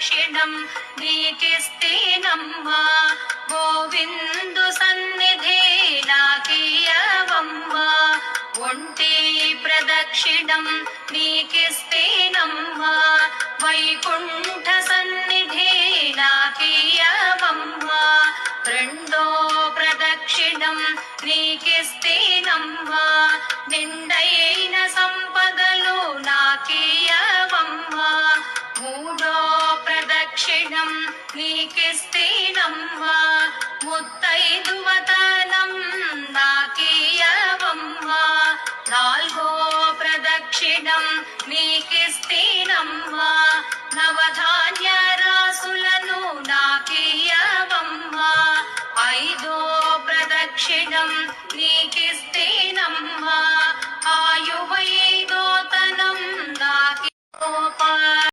ప్రదక్షిణం నీకిస్తేనమ్మా గోవిందు సన్నిధి నాకియవమ్మా ఒంటి ప్రదక్షిణం నీకిస్తేనమ్మా వైకుంఠ సన్నిధి నాకియవమ్మా రెండో ప్రదక్షిణం నీకిస్తేనమ్మా నిండైన సంపదలు నాకియవమ్మా మూడో ప్రదక్షిణం నీకిస్తేనమ్మా ముత్తైదువత